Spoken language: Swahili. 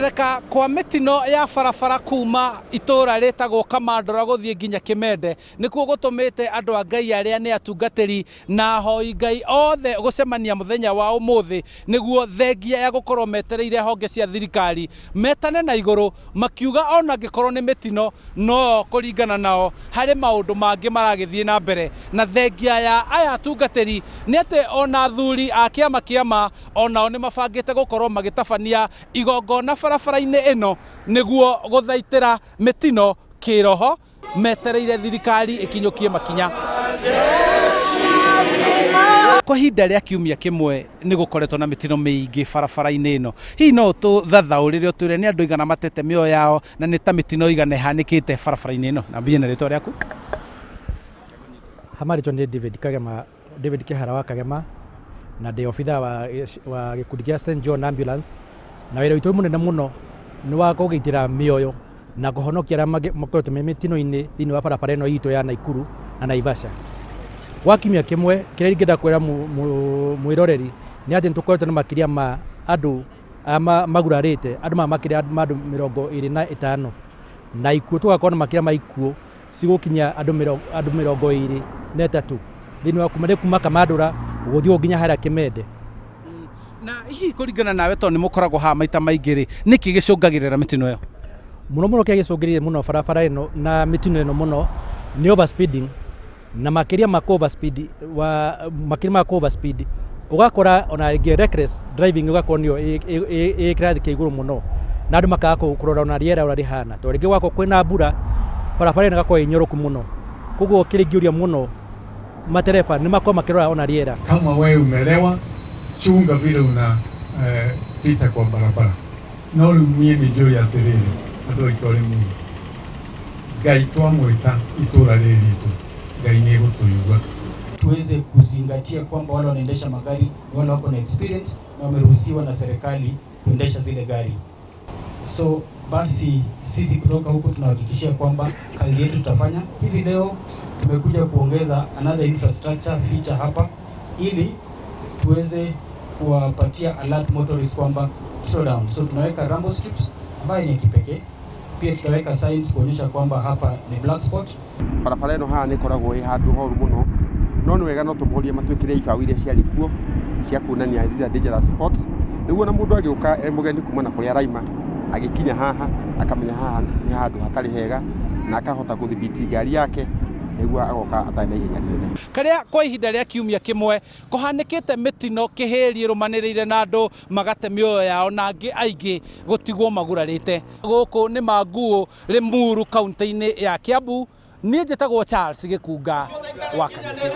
Reka kwa mitino ya barabara kuma itora retagwo Kamandora guthie nginya Kimende nikuo gutumite andu a Ngai aria ni atungatiri na hoi Ngai othe gucemania muthenya wa umuthi niguo thengia ya gukorwo metereire honge cia thirikari metane na iguru makiuga ona ngikorwo ni mitino no kuringana nao hari maundu mangi maragithie na mbere na thengia ya aya atungatiri ni ate ona thuri a kiama onao ni mabangite gukorwo magitabania igongona barabara-inĩ ĩno nĩguo gũthaitĩra mĩtino kĩroho metereire thirikari ĩkinyũkie makinya. Kwa ihinda rĩa kiumia kĩmwe nĩ gũkoretwo na mĩtino mĩingĩ barabara-inĩ ĩno. Hihi no tũthathaũrĩre ũtwĩre nĩ andũ igana matete mĩoyo yao na nĩ ta mĩtino igana ĩhanĩkĩte barabara-inĩ ĩno. Na mbia na rĩtwa rĩaku? Hamarĩtwo nĩ David Kĩhara wa Kagema na ndĩ obitha wa gĩkundi kĩa St John Ambulance. Na wĩra witũ mũnene mũno nĩ wa kũgitĩra mĩoyo na kũhonokia arĩa makoretwo me mĩtino-inĩ thĩinĩ wa barabara ĩno itũ ya Naikuru na Naivasha. Gwa kiumia kĩmwe kĩrĩa ingĩenda kwĩra mwĩroreri nĩ atĩ nĩtũkoretwo na makĩria ma andũ magurarĩte andũ makĩria ma andũ 25 na ikuũ tũgakorwo na makĩria ma ikuũ cigũkinya andũ 23 thĩinĩ wa kuma Kamandora gũthiĩ nginya harĩa Kimende. Na hihi kuringana nawe to nĩ mũkoragwo ha maita maingĩ rĩ nĩkĩ gĩcũngagĩrĩra mĩtino ĩyo? Mũno kĩa gĩcũngĩrĩire mũno barabara ĩno na mĩtino ĩno mũno nĩ overspeeding na makĩria ma overspeed ugakora ona reckless driving ugakora nĩyo kĩrathi kĩa igũrũ mũno na andũ makaga kũrora ona rĩera ũrĩa rĩhana to rĩngĩ gwako kwĩna mbura barabara ĩno ĩgakorwo ĩnyoroku mũno koguo kĩrĩngĩũria mũno matereba nĩ makorwo makĩrora ona rĩera. Kama wewe umelewa chunga vile pita kwa barabara no rĩu niĩ nĩnjũĩ atĩrĩrĩ andũ aitũ arĩ mũno Ngai twamwĩta itũra rĩrĩ ritũ Ngai nĩ egũtũigua. Tuweze kuzingatia kwamba wale wanaendesha magari wale wako na experience na wameruhusiwa na serikali kuendesha zile gari. So basi sisi kutoka huko tunahakikishia kwamba kazi yetu tutafanya. Hivi leo tumekuja kuongeza another infrastructure feature hapa ili tuweze kuwapatia alert motorists kwamba slow down. So tunaweka rumble strips ambayo ni kipekee. Pia tutaweka signs kuonyesha kwamba hapa ni black spot. Barabara ĩno haha nĩ koragwo ĩ handũ horu mũno no nĩ wega no tũmũrie matwĩkĩre ibaũ iria ciarĩ kuo cia kuonania these dangerous spots nĩguo na mũndũ agĩũka mũgeni kuma na kũrĩa araima agĩkinya haha akamenya haha nĩ handũ hatarĩ hega na akahota gũthibiti ngari yake nĩguo agoka atarĩ na ihenya rĩnene. Karĩa kwa ihinda rĩa kiumia kĩmwe kũhanĩkĩte mĩtino kĩhĩri rũmanĩrĩire na andũ magate mĩoyo yao na angĩ aingĩ gũtigwo magurarĩte. Gũkũ nĩ Manguũ Limuru kaunti-inĩ ya Kiambu. Niĩ njĩtagwo Charles Gĩkunga wa Kanyũki.